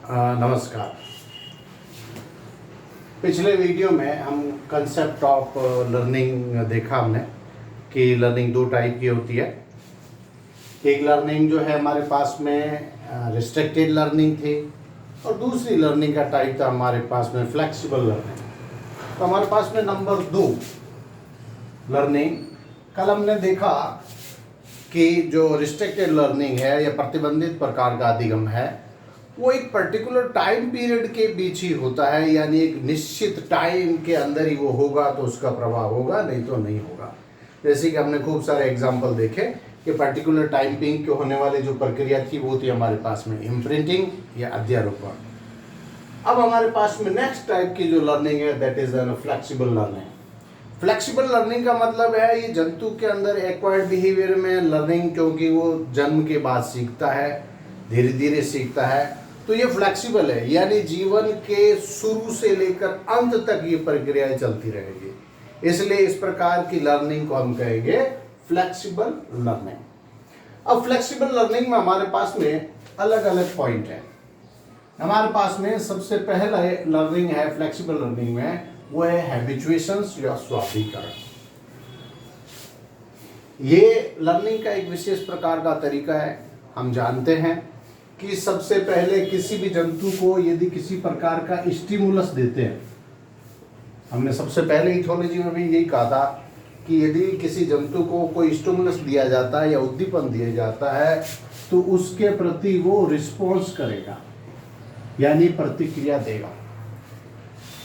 नमस्कार। पिछले वीडियो में हम कंसेप्ट ऑफ लर्निंग देखा हमने कि लर्निंग दो टाइप की होती है। एक लर्निंग जो है हमारे पास में रिस्ट्रिक्टेड लर्निंग थी और दूसरी लर्निंग का टाइप था हमारे पास में फ्लेक्सिबल लर्निंग। तो हमारे पास में नंबर 2 लर्निंग, कल हमने देखा कि जो रिस्ट्रिक्टेड लर्निंग है या प्रतिबंधित प्रकार का अधिगम है वो एक पर्टिकुलर टाइम पीरियड के बीच ही होता है, यानी एक निश्चित टाइम के अंदर ही वो होगा तो उसका प्रभाव होगा, नहीं तो नहीं होगा। जैसे कि हमने खूब सारे एग्जाम्पल देखे कि पर्टिकुलर टाइम पीरियड के होने वाली जो प्रक्रिया थी वो थी हमारे पास में इम्प्रिंटिंग या अध्यारोपण। अब हमारे पास में नेक्स्ट टाइप की जो लर्निंग है that is flexible learning. Flexible learning का मतलब है ये जंतु के अंदर एक्वायर्ड बिहेवियर में लर्निंग, क्योंकि वो जन्म के बाद सीखता है, धीरे धीरे सीखता है, तो ये फ्लेक्सिबल है, यानी जीवन के शुरू से लेकर अंत तक ये प्रक्रियाएं चलती रहेगी। इसलिए इस प्रकार की लर्निंग को हम कहेंगे फ्लेक्सिबल लर्निंग। अब फ्लेक्सिबल लर्निंग में हमारे पास में अलग अलग पॉइंट है। हमारे पास में सबसे पहला लर्निंग है फ्लेक्सिबल लर्निंग में, वो है हैबिचुएशंस या स्वाभिकरण। ये लर्निंग का एक विशेष प्रकार का तरीका है। हम जानते हैं कि सबसे पहले किसी भी जंतु को यदि किसी प्रकार का स्टिमुलस देते हैं, हमने सबसे पहले इथोलॉजी में भी यही कहा था कि यदि किसी जंतु को कोई स्टिमुलस दिया जाता है या उद्दीपन दिया जाता है तो उसके प्रति वो रिस्पॉन्स करेगा, यानी प्रतिक्रिया देगा।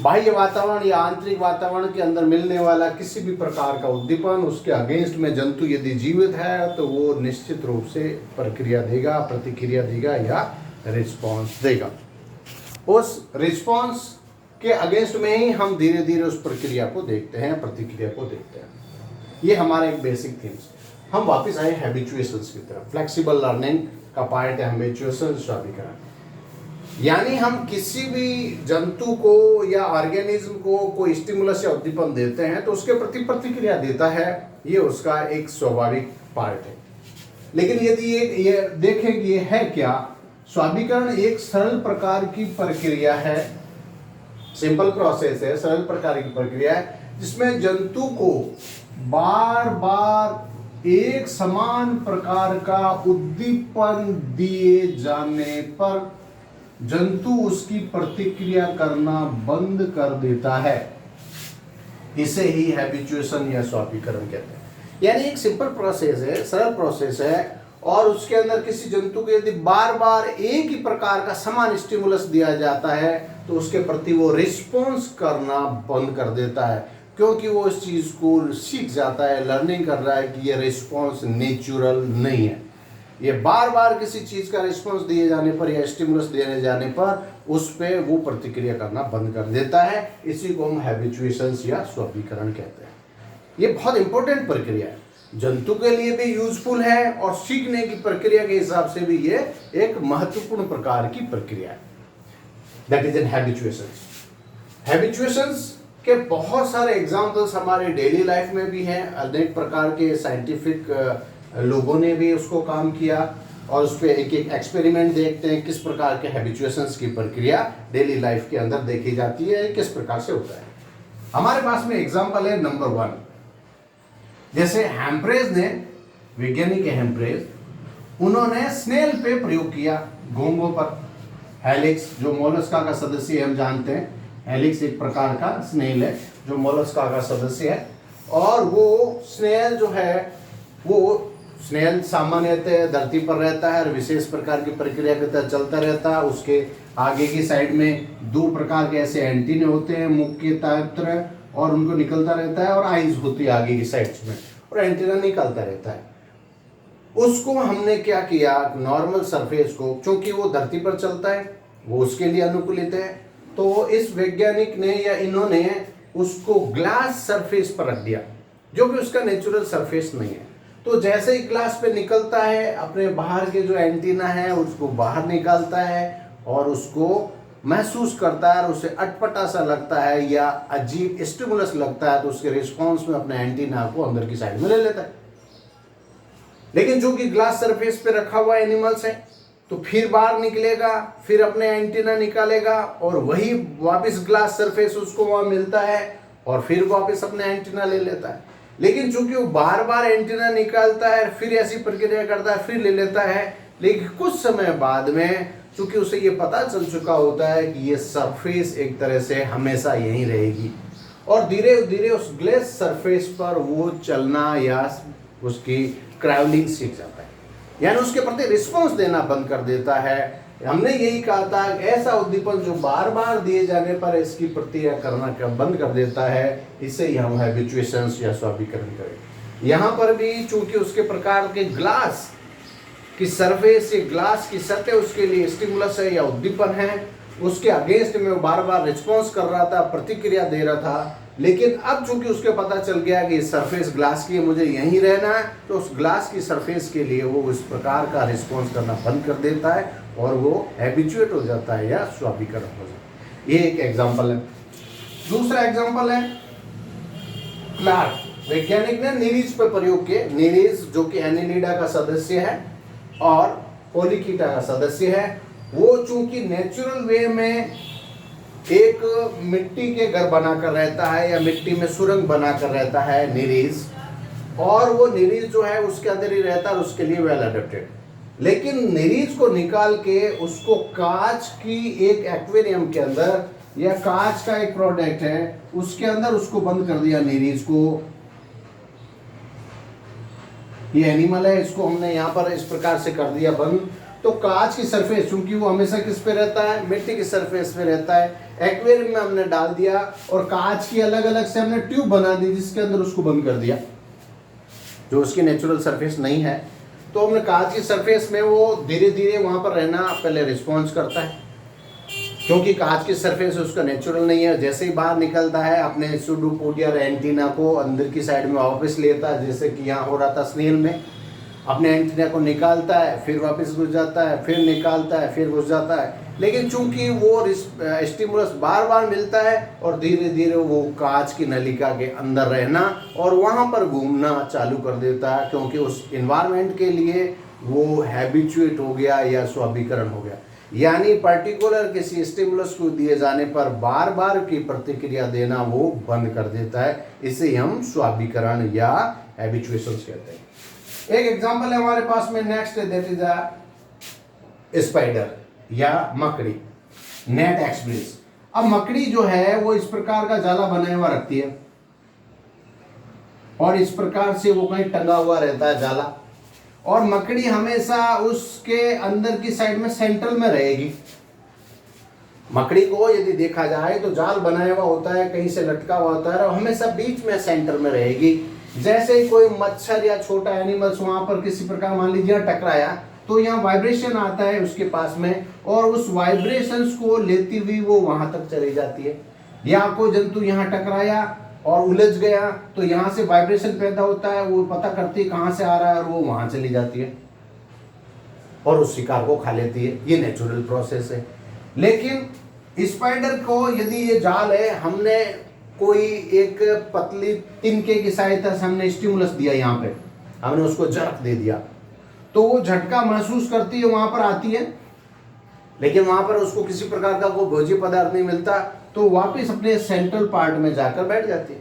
बाह्य वातावरण या आंतरिक वातावरण के अंदर मिलने वाला किसी भी प्रकार का उद्दीपन, उसके अगेंस्ट में जंतु यदि जीवित है तो वो निश्चित रूप से प्रक्रिया देगा, प्रतिक्रिया देगा या रिस्पॉन्स देगा। उस रिस्पॉन्स के अगेंस्ट में ही हम धीरे धीरे उस प्रक्रिया को देखते हैं, प्रतिक्रिया को देखते हैं। ये हमारा एक बेसिक थीम्स। हम वापस आए हैबिचुएशंस की तरफ। फ्लेक्सिबल लर्निंग का पार्ट है हैबिचुएशंस, स्वाभिकरण। यानी हम किसी भी जंतु को या ऑर्गेनिज्म को कोई स्टिमुलस या उद्दीपन देते हैं तो उसके प्रति प्रतिक्रिया देता है, ये उसका एक स्वाभाविक पार्ट है। लेकिन यदि ये देखें कि ये है क्या, स्वाभिकरण एक सरल प्रकार की प्रक्रिया है, सिंपल प्रोसेस है, सरल प्रकार की प्रक्रिया है जिसमें जंतु को बार बार एक समान प्रकार का उद्दीपन दिए जाने पर जंतु उसकी प्रतिक्रिया करना बंद कर देता है। इसे ही हैबिचुएशन या स्वाभिकरण कहते हैं। यानी एक सिंपल प्रोसेस है, सरल प्रोसेस है, और उसके अंदर किसी जंतु को यदि बार बार एक ही प्रकार का समान स्टिमुलस दिया जाता है तो उसके प्रति वो रिस्पॉन्स करना बंद कर देता है, क्योंकि वो इस चीज को सीख जाता है, लर्निंग कर रहा है कि ये रिस्पॉन्स नेचुरल नहीं है। ये बार बार किसी चीज का रिस्पॉन्स दिए जाने पर या स्टिमुलस दिए जाने पर उस पे वो प्रतिक्रिया करना बंद कर देता है। इसी को हम हैबिचुएशंस या स्वाभिकरण कहते हैं। ये बहुत इंपॉर्टेंट प्रक्रिया है, जंतु के लिए भी यूजफुल है और सीखने की प्रक्रिया के हिसाब से भी ये एक महत्वपूर्ण प्रकार की प्रक्रिया है। That is an habituations. Habituations के बहुत सारे एग्जाम्पल्स हमारे डेली लाइफ में भी हैं। अनेक प्रकार के साइंटिफिक लोगों ने भी उसको काम किया और उस पर एक एक एक्सपेरिमेंट देखते हैं किस प्रकार के हैबिचुएशंस की प्रक्रिया डेली लाइफ के अंदर देखी जाती है, किस प्रकार से होता है। हमारे पास में एग्जांपल है नंबर 1। जैसे हैम्प्रेज ने, वैज्ञानिक हैम्प्रेज, उन्होंने स्नेल पे प्रयोग किया, घोंघों पर। हेलिक्स जो मोलस्का का सदस्य है, हम जानते हैं हेलिक्स एक प्रकार का स्नेल है जो मोलस्का का सदस्य है, और वो स्नेल जो है वो स्नेल सामान्यतः धरती पर रहता है और विशेष प्रकार की प्रक्रिया के तहत चलता रहता है। उसके आगे की साइड में 2 प्रकार के ऐसे एंटीने होते हैं, मुख के तरह, और उनको निकलता रहता है, और आईज होती है आगे की साइड्स में, और एंटीना निकलता रहता है। उसको हमने क्या किया, नॉर्मल सरफेस को, क्योंकि वो धरती पर चलता है, वो उसके लिए अनुकूलित है, तो इस वैज्ञानिक ने या इन्होंने उसको ग्लास सरफेस पर रख दिया, जो कि उसका नेचुरल सरफेस नहीं है। तो जैसे ही ग्लास पे निकलता है, अपने बाहर के जो एंटीना है उसको बाहर निकालता है और उसको महसूस करता है और उसे अटपटा सा लगता है या अजीब स्टिमुलस लगता है, तो उसके रिस्पॉन्स में अपने एंटीना को अंदर की साइड में ले लेता है। लेकिन जो कि ग्लास सरफेस पे रखा हुआ एनिमल्स है तो फिर बाहर निकलेगा, फिर अपने एंटीना निकालेगा और वही वापस ग्लास सरफेस उसको वहां मिलता है और फिर वापस अपने एंटीना ले लेता है। लेकिन चूंकि वो बार बार एंटीना निकालता है, फिर ऐसी प्रक्रिया करता है, फिर ले लेता है, लेकिन कुछ समय बाद में चूंकि उसे ये पता चल चुका होता है कि ये सरफेस एक तरह से हमेशा यहीं रहेगी और धीरे धीरे उस ग्लास सरफेस पर वो चलना या उसकी ट्रैवलिंग सीख जाता है, यानी उसके प्रति रिस्पॉन्स देना बंद कर देता है। हमने यही कहा था ऐसा उद्दीपन जो बार बार दिए जाने पर इसकी प्रतिक्रिया करना बंद कर देता है, इसे ही हम हैबिचुएशंस या स्वाभिकरण करें। यहाँ पर भी चूंकि उसके प्रकार के ग्लास की सरफेस या ग्लास की सतह उसके लिए स्टिमुलस है या उद्दीपन है, उसके अगेंस्ट में वो बार बार रिस्पॉन्स कर रहा था, प्रतिक्रिया दे रहा था। लेकिन अब चूंकि उसके पता चल गया कि सरफेस ग्लास की है, मुझे यहीं रहना है, तो उस ग्लास की सरफेस के लिए वो इस प्रकार का रिस्पॉन्स करना बंद कर देता है और वो हैबिचुएट हो जाता है या स्वाभिकरण हो जाता है। ये एक एग्जाम्पल है। दूसरा एग्जाम्पल है क्लार्क, वैज्ञानिक ने निरीज पर प्रयोग किए। निरीज जो कि एनिलिडा का सदस्य है और पोलिकीटा का सदस्य है, वो चूंकि नेचुरल वे में एक मिट्टी के घर बनाकर रहता है या मिट्टी में सुरंग बनाकर रहता है निरीज, और वो निरीज जो है उसके अंदर ही रहता है और उसके लिए वेल अडेप्टेड। लेकिन निरीज को निकाल के उसको कांच की एक एक्वेरियम के अंदर या कांच का एक प्रोडक्ट है उसके अंदर उसको बंद कर दिया निरीज को। ये एनिमल है, इसको हमने यहाँ पर इस प्रकार से कर दिया बंद। तो कांच की सरफेस, चूंकि वो हमेशा किस पे रहता है, मिट्टी की सरफेस पे रहता है, एक्वेरियम में हमने डाल दिया और कांच की अलग अलग से हमने ट्यूब बना दी जिसके अंदर उसको बंद कर दिया, जो उसकी नेचुरल सरफेस नहीं है। तो हमने कांच की सरफेस में वो धीरे धीरे वहां पर रहना पहले रिस्पॉन्स करता है, क्योंकि कांच की सरफेस उसका नेचुरल नहीं है। जैसे ही बाहर निकलता है अपने सुडोपोडिया एंटीना को अंदर की साइड में वापस लेता है, जैसे कि यहाँ हो रहा था स्नेल में, अपने एंटीना को निकालता है, फिर वापस घुस जाता है, फिर निकालता है, फिर घुस जाता है। लेकिन चूंकि वो स्टिमुलस बार बार मिलता है और धीरे धीरे वो कांच की नलिका के अंदर रहना और वहाँ पर घूमना चालू कर देता है, क्योंकि उस इन्वायरमेंट के लिए वो हैबिचुएट हो गया या स्वाभिकरण हो गया। यानी पर्टिकुलर किसी स्टिमुलस को दिए जाने पर बार बार की प्रतिक्रिया देना वो बंद कर देता है। इसे हम स्वाभिकरण या हैबिचुएशंस कहते हैं। एक एग्जांपल है हमारे पास में next, that is a spider या मकड़ी, नेट एक्सप्रेस। अब मकड़ी जो है वो इस प्रकार का जाला बनाया हुआ रखती है और इस प्रकार से वो कहीं टंगा हुआ रहता है जाला, और मकड़ी हमेशा उसके अंदर की साइड में सेंट्रल में रहेगी। मकड़ी को यदि देखा जाए तो जाल बनाया हुआ होता है, कहीं से लटका हुआ होता है और हमेशा बीच में सेंटर में रहेगी। जैसे ही कोई मच्छर या छोटा एनिमल्स वहां पर किसी प्रकार मान लीजिए टकराया तो यहाँ वाइब्रेशन आता है उसके पास में और उस वाइब्रेशंस को लेती हुई वो वहां तक चली जाती है। या कोई जंतु यहाँ टकराया और उलझ गया तो यहाँ से वाइब्रेशन पैदा होता है, वो पता करती है कहाँ से आ रहा है और वो वहां चली जाती है और उस शिकार को खा लेती है। ये नेचुरल प्रोसेस है। लेकिन स्पाइडर को यदि ये जाल है, हमने कोई एक पतली तिनके की सहायता से हमने स्टिमुलस दिया, यहाँ पे हमने उसको झटक दे दिया तो वो झटका महसूस करती है, वहां पर आती है, लेकिन वहां पर उसको किसी प्रकार का कोई भोज्य पदार्थ नहीं मिलता तो वापस अपने सेंट्रल पार्ट में जाकर बैठ जाती है।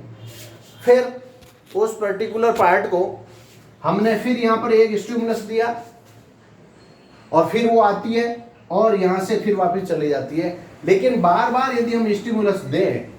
फिर उस पर्टिकुलर पार्ट को हमने फिर यहाँ पर एक स्टिमुलस दिया और फिर वो आती है और यहाँ से फिर वापस चली जाती है। लेकिन बार बार यदि हम स्टिमुलस दें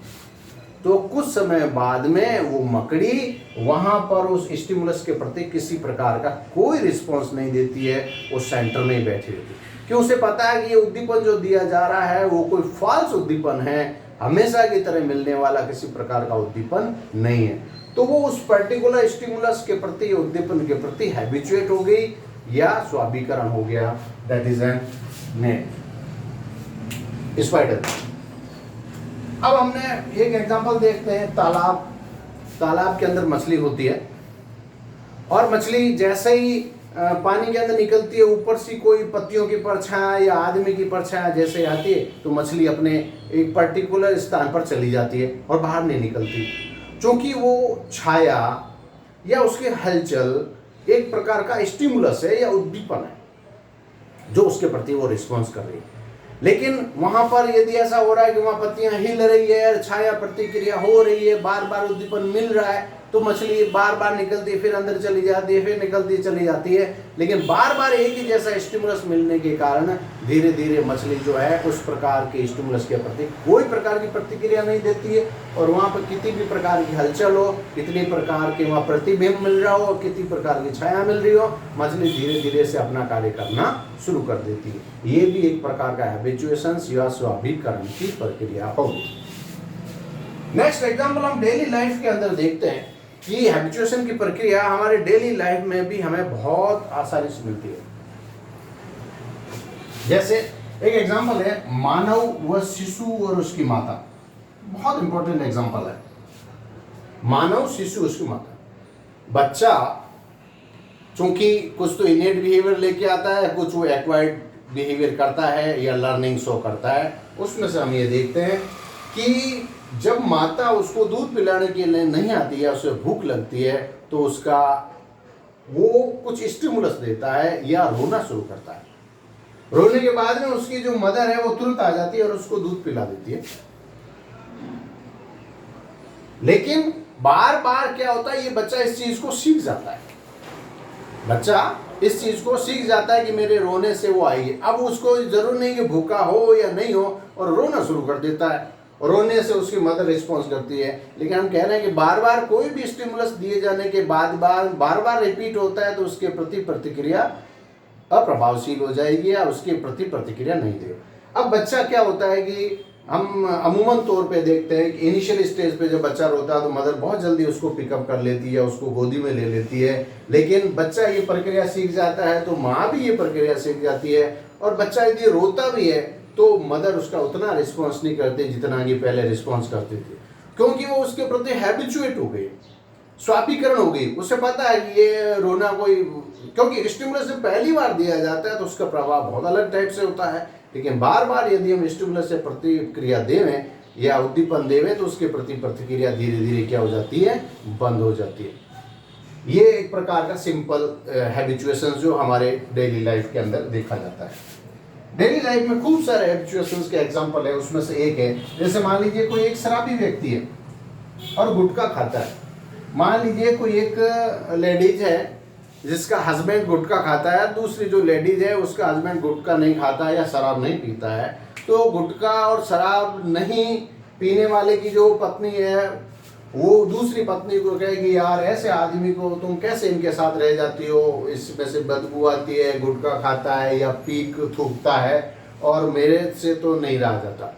तो कुछ समय बाद में वो मकड़ी वहां पर उस स्टिमुलस के प्रति किसी प्रकार का कोई रिस्पॉन्स नहीं देती है, वो सेंटर में ही बैठी रहती है, क्यों उसे पता है कि ये उद्दीपन जो दिया जा रहा है वो कोई फॉल्स उद्दीपन है, हमेशा की तरह मिलने वाला किसी प्रकार का उद्दीपन नहीं है। तो वो उस पर्टिकुलर स्टिमुलस के प्रति, उद्दीपन के प्रति हैबिचुएट हो गई या स्वाभिकरण हो गया। That is N net spider. अब हमने एक एग्जांपल देखते हैं, तालाब के अंदर मछली होती है और मछली जैसे ही पानी के अंदर निकलती है, ऊपर से कोई पत्तियों की परछाई या आदमी की परछाई जैसे आती है तो मछली अपने एक पर्टिकुलर स्थान पर चली जाती है और बाहर नहीं निकलती, क्योंकि वो छाया या उसके हलचल एक प्रकार का स्टिमुलस है या उद्दीपन है। जो उसके प्रति वो रिस्पॉन्स कर रही है। लेकिन वहां पर यदि ऐसा हो रहा है कि वहां पत्तियां हिल रही है, छाया प्रतिक्रिया हो रही है, बार बार उद्दीपन मिल रहा है, तो मछली बार बार निकलती है, फिर अंदर चली जाती है, फिर निकलती चली जाती है। लेकिन बार बार एक ही जैसा स्टिमुलस मिलने के कारण धीरे धीरे मछली जो है उस प्रकार के स्टिमुलस के प्रति कोई प्रकार की प्रतिक्रिया नहीं देती है। और वहाँ पर कितनी भी प्रकार की हलचल हो, कितनी प्रकार के वहाँ प्रतिबिंब मिल रहा हो, कितनी प्रकार की छाया मिल रही हो, मछली धीरे धीरे से अपना कार्य करना शुरू कर देती है। ये भी एक प्रकार का हैबिचुएशन या स्वाभिकरण की प्रक्रिया होगी। नेक्स्ट एग्जाम्पल हम डेली लाइफ के अंदर देखते हैं कि हैबिचुएशन की प्रक्रिया हमारे डेली लाइफ में भी हमें बहुत आसानी से मिलती है। जैसे एक एग्जाम्पल है मानव व शिशु और उसकी माता, बहुत इंपॉर्टेंट एग्जाम्पल है। मानव, शिशु, उसकी माता। बच्चा चूंकि कुछ तो इनेट बिहेवियर लेके आता है, कुछ वो एक्वायर्ड बिहेवियर करता है या लर्निंग शो करता है। उसमें से हम ये देखते हैं कि जब माता उसको दूध पिलाने के लिए नहीं आती है, उसे भूख लगती है, तो उसका वो कुछ स्टिमुलस देता है या रोना शुरू करता है। रोने के बाद में उसकी जो मदर है वो तुरंत आ जाती है और उसको दूध पिला देती है। लेकिन बार बार क्या होता है, ये बच्चा इस चीज को सीख जाता है। बच्चा इस चीज को सीख जाता है कि मेरे रोने से वो आएगी। अब उसको जरूर नहीं कि भूखा हो या नहीं हो, और रोना शुरू कर देता है। रोने से उसकी मदर रिस्पॉन्स करती है। लेकिन हम कह रहे हैं कि बार बार कोई भी स्टिमुलस दिए जाने के बाद बार बार रिपीट होता है, तो उसके प्रति प्रतिक्रिया अप्रभावशील हो जाएगी या उसके प्रति प्रतिक्रिया नहीं देगा। अब बच्चा क्या होता है कि हम अमूमन तौर पे देखते हैं कि इनिशियल स्टेज पे जब बच्चा रोता है तो मदर बहुत जल्दी उसको पिकअप कर लेती है, उसको गोदी में ले लेती है। लेकिन बच्चा ये प्रक्रिया सीख जाता है तो माँ भी ये प्रक्रिया सीख जाती है। और बच्चा यदि रोता भी है तो मदर उसका उतना रिस्पॉन्स नहीं करते जितना ये पहले रिस्पॉन्स करते थे, क्योंकि वो उसके प्रति हैबिचुएट हो गई, स्वाभिकरण हो गई। उसे पता है कि ये रोना कोई, क्योंकि स्टिमुलस जब पहली बार दिया जाता है तो उसका प्रभाव बहुत अलग टाइप से होता है। लेकिन बार बार यदि हम स्टिमुलस से प्रतिक्रिया देवें या उद्दीपन देवें तो उसके प्रति प्रतिक्रिया धीरे धीरे क्या हो जाती है, बंद हो जाती है। ये एक प्रकार का सिंपल हैबिचुएशन जो हमारे डेली लाइफ के अंदर देखा जाता है। डेली लाइफ में खूब सारे हैबिचुएशंस के एग्जांपल है। उसमें से एक है, जैसे मान लीजिए कोई एक शराबी व्यक्ति है और गुटखा खाता है। मान लीजिए कोई एक लेडीज है जिसका हस्बैंड गुटखा खाता है, दूसरी जो लेडीज है उसका हस्बैंड गुटखा नहीं खाता है या शराब नहीं पीता है। तो गुटखा और शराब नहीं पीने वाले की जो पत्नी है वो दूसरी पत्नी को कहेगी, यार ऐसे आदमी को तुम कैसे इनके साथ रह जाती हो, इसमें से बदबू आती है, गुटखा खाता है या पीक थूकता है और मेरे से तो नहीं रहा जाता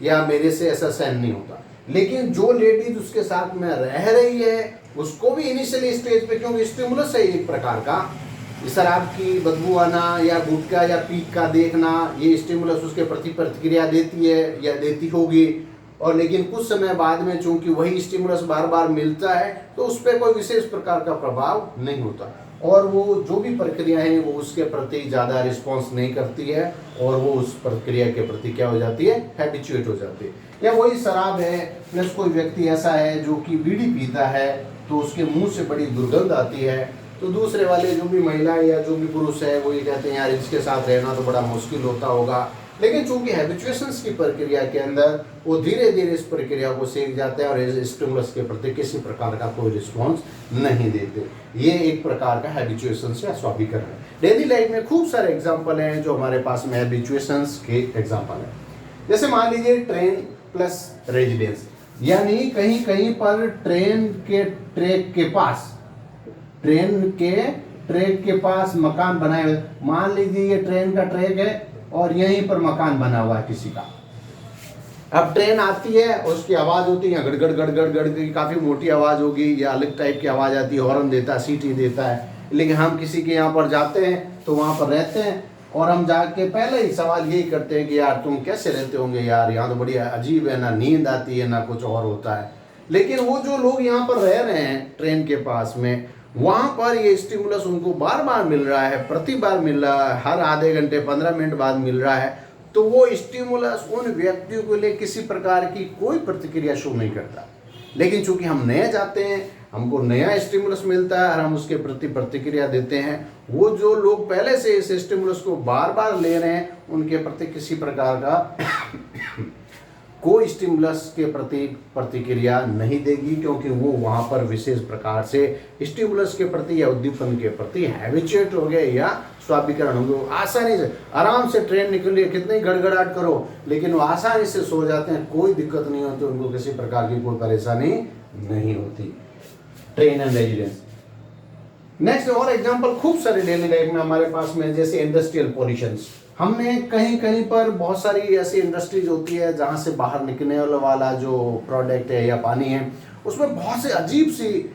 या मेरे से ऐसा सहन नहीं होता। लेकिन जो लेडीज उसके साथ में रह रही है उसको भी इनिशियली स्टेज पे, क्योंकि स्टिमुलस है एक प्रकार का, शराब की बदबू आना या गुटखा या पीक का देखना, ये स्टिमुलस उसके प्रति प्रतिक्रिया देती है या देती होगी। और लेकिन कुछ समय बाद में चूंकि वही स्टिमुलस बार बार मिलता है तो उस पर कोई विशेष प्रकार का प्रभाव नहीं होता और वो जो भी प्रक्रिया है वो उसके प्रति ज़्यादा रिस्पॉन्स नहीं करती है और वो उस प्रक्रिया के प्रति क्या हो जाती है, हैबिचुएट हो जाती है। या वही शराब है प्लस कोई व्यक्ति ऐसा है जो कि बीड़ी पीता है तो उसके मुंह से बड़ी दुर्गंध आती है, तो दूसरे वाले जो भी महिला या जो भी पुरुष है वो ये कहते हैं यार इसके साथ रहना तो बड़ा मुश्किल होता होगा। लेकिन चूंकि हैबिचुएशंस की प्रक्रिया के अंदर वो धीरे धीरे इस प्रक्रिया को सीख जाते हैं और इस स्टिमुलस के प्रति किसी प्रकार का कोई रिस्पॉन्स नहीं देते। ये एक प्रकार का हैबिचुएशंस या स्वाभिकरण है। डेली लाइफ में खूब सारे एग्जाम्पल हैं जो हमारे पास में हैबिचुएशंस के एग्जाम्पल हैं। जैसे मान लीजिए ट्रेन प्लस रेजिडेंस, यानी कहीं कहीं पर ट्रेन के ट्रैक के पास मकान बनाए हुए। मान लीजिए ये ट्रेन का ट्रैक है और यहीं पर मकान बना हुआ है किसी का। अब ट्रेन आती है उसकी आवाज़ होती है गड़गड़ गड़गड़ गड़गड़, काफ़ी मोटी आवाज़ होगी या अलग टाइप की आवाज़ आती है, हॉर्न देता है, सीटी देता है। लेकिन हम किसी के यहाँ पर जाते हैं तो वहाँ पर रहते हैं और हम जाके पहले ही सवाल यही करते हैं कि यार तुम कैसे रहते होंगे यार, यहाँ तो बड़ी अजीब है, ना नींद आती है ना कुछ और होता है। लेकिन वो जो लोग यहाँ पर रह रहे हैं ट्रेन के पास में, वहाँ पर ये स्टिमुलस उनको बार बार मिल रहा है, प्रति बार मिल रहा है, हर आधे घंटे 15 मिनट बाद मिल रहा है। तो वो स्टिमुलस उन व्यक्तियों के लिए किसी प्रकार की कोई प्रतिक्रिया शो नहीं करता। लेकिन चूंकि हम नए जाते हैं, हमको नया स्टिमुलस मिलता है और हम उसके प्रति प्रतिक्रिया देते हैं वो जो लोग पहले से इस स्टिमुलस को बार बार ले रहे हैं उनके प्रति किसी प्रकार का कोई स्टिमुलस के प्रति प्रतिक्रिया नहीं देगी, क्योंकि वो वहाँ पर विशेष प्रकार से स्टिमुलस के प्रति या उद्दीपन के प्रति हैबिचुएट हो गए या स्वाभिकरण हो गए। आसानी से आराम से ट्रेन निकलिए, कितनी गड़गड़ाहट करो, लेकिन वो आसानी से सो जाते हैं, कोई दिक्कत नहीं होती, उनको किसी प्रकार की कोई परेशानी नहीं होती। Train and residence. नेक्स्ट और एग्जाम्पल खूब सारे डेली लाइफ में हमारे पास में, जैसे इंडस्ट्रियल पॉल्यूशंस। हमने कहीं कहीं पर बहुत सारी ऐसी इंडस्ट्रीज होती है जहाँ से बाहर निकलने वाला जो प्रोडक्ट है या पानी है उसमें बहुत से अजीब सी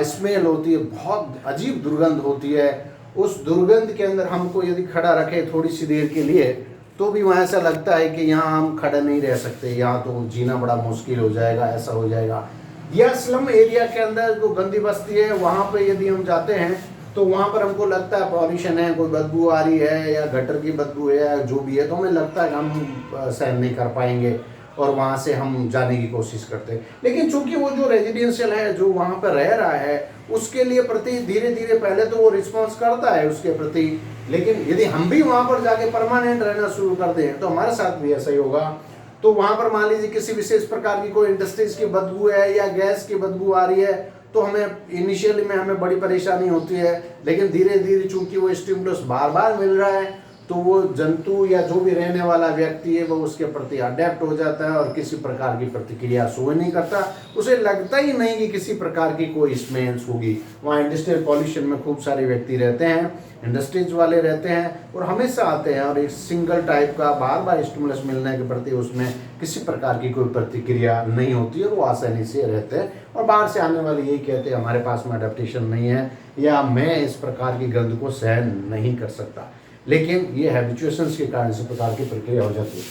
स्मेल होती है, बहुत अजीब दुर्गंध होती है। उस दुर्गंध के अंदर हमको यदि खड़ा रखे थोड़ी सी देर के लिए तो भी वहाँ ऐसा लगता है कि यहाँ हम खड़ा नहीं रह सकते, यहाँ तो जीना बड़ा मुश्किल हो जाएगा, ऐसा हो जाएगा। या स्लम एरिया के अंदर जो गंदी बस्ती है वहाँ पे यदि हम जाते हैं तो वहाँ पर हमको लगता है पॉल्यूशन है, कोई बदबू आ रही है या गटर की बदबू है या जो भी है, तो हमें लगता है कि हम सहन नहीं कर पाएंगे और वहाँ से हम जाने की कोशिश करते हैं। लेकिन चूंकि वो जो रेजिडेंशियल है जो वहाँ पर रह रहा है उसके लिए प्रति धीरे धीरे पहले तो वो रिस्पॉन्स करता है उसके प्रति, लेकिन यदि हम भी वहाँ पर जाके परमानेंट रहना शुरू कर दें तो हमारे साथ भी ऐसा ही होगा। तो वहाँ पर मान लीजिए किसी विशेष प्रकार की कोई इंडस्ट्रीज की बदबू है या गैस की बदबू आ रही है तो हमें इनिशियली में हमें बड़ी परेशानी होती है, लेकिन धीरे धीरे चूंकि वो स्टिमुलस बार बार मिल रहा है तो वो जंतु या जो भी रहने वाला व्यक्ति है वो उसके प्रति अडेप्ट हो जाता है और किसी प्रकार की प्रतिक्रिया शो नहीं करता, उसे लगता ही नहीं कि किसी प्रकार की कोई स्मेल्स होगी। वहाँ इंडस्ट्रियल पॉल्यूशन में खूब सारे व्यक्ति रहते हैं, इंडस्ट्रीज वाले रहते हैं और हमेशा आते हैं और एक सिंगल टाइप का बार बार स्टिमुलस मिलने के प्रति उसमें किसी प्रकार की कोई प्रतिक्रिया नहीं होती और वो आसानी से रहते हैं। और बाहर से आने वाले यही कहते हैं हमारे पास में अडेप्टेशन नहीं है या मैं इस प्रकार की गंध को सहन नहीं कर सकता, लेकिन ये हैबिचुएशंस के कारण इस प्रकार की प्रक्रिया हो जाती है।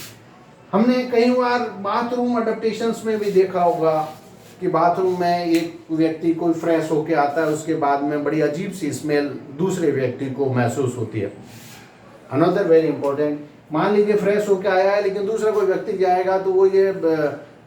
हमने कई बार बाथरूम अडेप्टेशंस में भी देखा होगा कि बाथरूम में एक व्यक्ति कोई फ्रेश होके आता है, उसके बाद में बड़ी अजीब सी स्मेल दूसरे व्यक्ति को महसूस होती है। अनदर वेरी इंपॉर्टेंट, मान लीजिए फ्रेश होके आया है लेकिन दूसरा कोई व्यक्ति जाएगा तो वो ये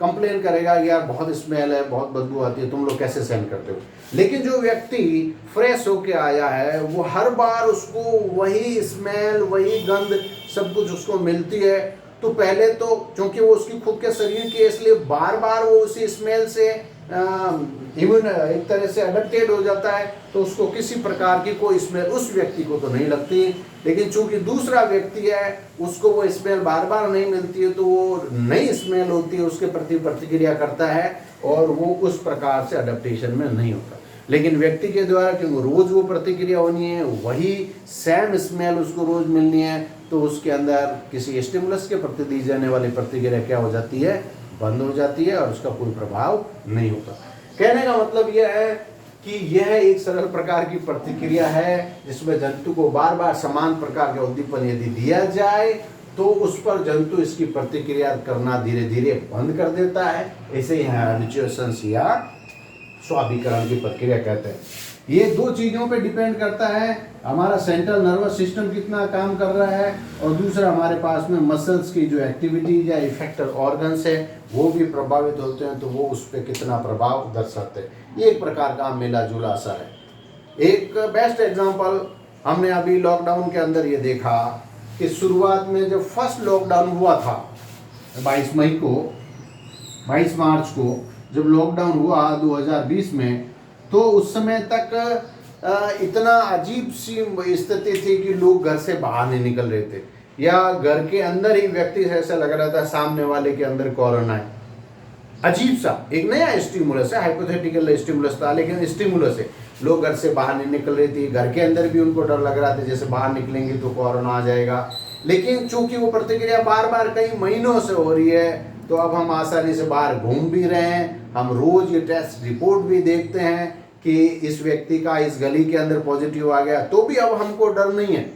कंप्लेन करेगा यार बहुत स्मेल है, बहुत बदबू आती है, तुम लोग कैसे सहन करते हो। लेकिन जो व्यक्ति फ्रेश होके आया है वो हर बार उसको वही स्मेल वही गंध सब कुछ उसको मिलती है, तो पहले तो क्योंकि वो उसकी खुद के शरीर की इसलिए बार बार वो उसी स्मेल से इम्यून एक तरह से अडेप्टेड हो जाता है, तो उसको किसी प्रकार की कोई स्मेल उस व्यक्ति को तो नहीं लगती। लेकिन चूंकि दूसरा व्यक्ति है उसको वो स्मेल बार बार नहीं मिलती है तो वो नई स्मेल होती है उसके प्रति प्रतिक्रिया करता है और वो उस प्रकार से अडेप्टेशन में नहीं होता। लेकिन व्यक्ति के द्वारा क्योंकि रोज वो प्रतिक्रिया होनी है, वही सेम स्मेल उसको रोज मिलनी है, तो उसके अंदर किसी स्टिमुलस के प्रति दी जाने वाली प्रतिक्रिया क्या हो जाती है, बंद हो जाती है और उसका कोई प्रभाव नहीं होता। कहने का मतलब यह है कि यह एक सरल प्रकार की प्रतिक्रिया है जिसमें जंतु को बार बार समान प्रकार का उद्दीपन यदि दिया जाए तो उस पर जंतु इसकी प्रतिक्रिया करना धीरे धीरे बंद कर देता है। इसे हैबिचुएशंस या स्वाभिकरण की प्रक्रिया कहते हैं। ये दो चीज़ों पे डिपेंड करता है, हमारा सेंट्रल नर्वस सिस्टम कितना काम कर रहा है और दूसरा हमारे पास में मसल्स की जो एक्टिविटी या इफेक्टर ऑर्गन्स है वो भी प्रभावित होते हैं, तो वो उस पर कितना प्रभाव दर्शाते हैं। ये एक प्रकार का मिला जुला असर है। एक बेस्ट एग्जांपल हमने अभी लॉकडाउन के अंदर ये देखा कि शुरुआत में जब फर्स्ट लॉकडाउन हुआ था 22 मार्च को जब लॉकडाउन हुआ 2020 में, तो उस समय तक इतना अजीब सी स्थिति थी कि लोग घर से बाहर नहीं निकल रहे थे या घर के अंदर ही व्यक्ति ऐसा लग रहा था सामने वाले के अंदर कोरोना है। अजीब सा एक नया स्टिमुलस है, हाइपोथेटिकल स्टिमुलस था लेकिन स्टिमुलस है। लोग घर से बाहर नहीं निकल रहे थे, घर के अंदर भी उनको डर लग रहा था जैसे बाहर निकलेंगे तो कोरोना आ जाएगा। लेकिन चूंकि वो प्रतिक्रिया बार बार कई महीनों से हो रही है तो अब हम आसानी से बाहर घूम भी रहे हैं, हम रोज ये टेस्ट रिपोर्ट भी देखते हैं कि इस व्यक्ति का इस गली के अंदर पॉजिटिव आ गया, तो भी अब हमको डर नहीं है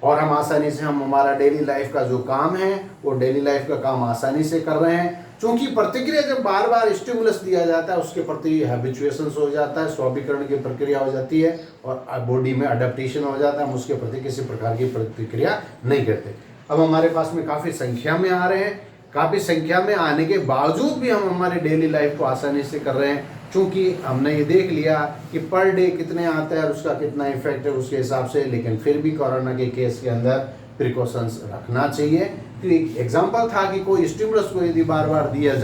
और हम आसानी से हम हमारा डेली लाइफ का जो काम है वो डेली लाइफ का काम आसानी से कर रहे हैं। क्योंकि प्रतिक्रिया जब बार बार स्टिमुलस दिया जाता है उसके प्रति हैबिचुएशंस हो जाता है, स्वाभिकरण की प्रक्रिया हो जाती है और बॉडी में अडेप्टेशन हो जाता है, हम उसके प्रति किसी प्रकार की प्रतिक्रिया नहीं करते। अब हमारे पास में काफ़ी संख्या में आ रहे हैं, काफ़ी संख्या में आने के बावजूद भी हम हमारे डेली लाइफ को आसानी से कर रहे हैं। चूँकि हमने ये देख लिया कि पर डे कितने आते हैं और उसका कितना इफेक्ट है उसके हिसाब से, लेकिन फिर भी कोरोना के केस के अंदर प्रिकॉशंस रखना चाहिए। तो एक एग्जांपल था कि कोई स्टिमुलस को यदि बार बार दिया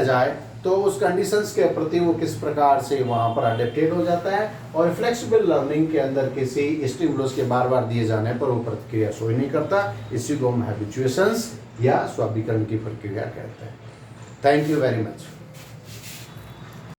जाए तो उस कंडीशंस के प्रति वो किस प्रकार से वहाँ पर अडेप्टेड हो जाता है, और फ्लेक्सिबल लर्निंग के अंदर किसी स्टिमुलस के बार बार दिए जाने पर वो प्रतिक्रिया शो ही नहीं करता। इसी को हम हैबिचुएशंस या स्वाभिकरण की प्रक्रिया कहते हैं। Thank you very much.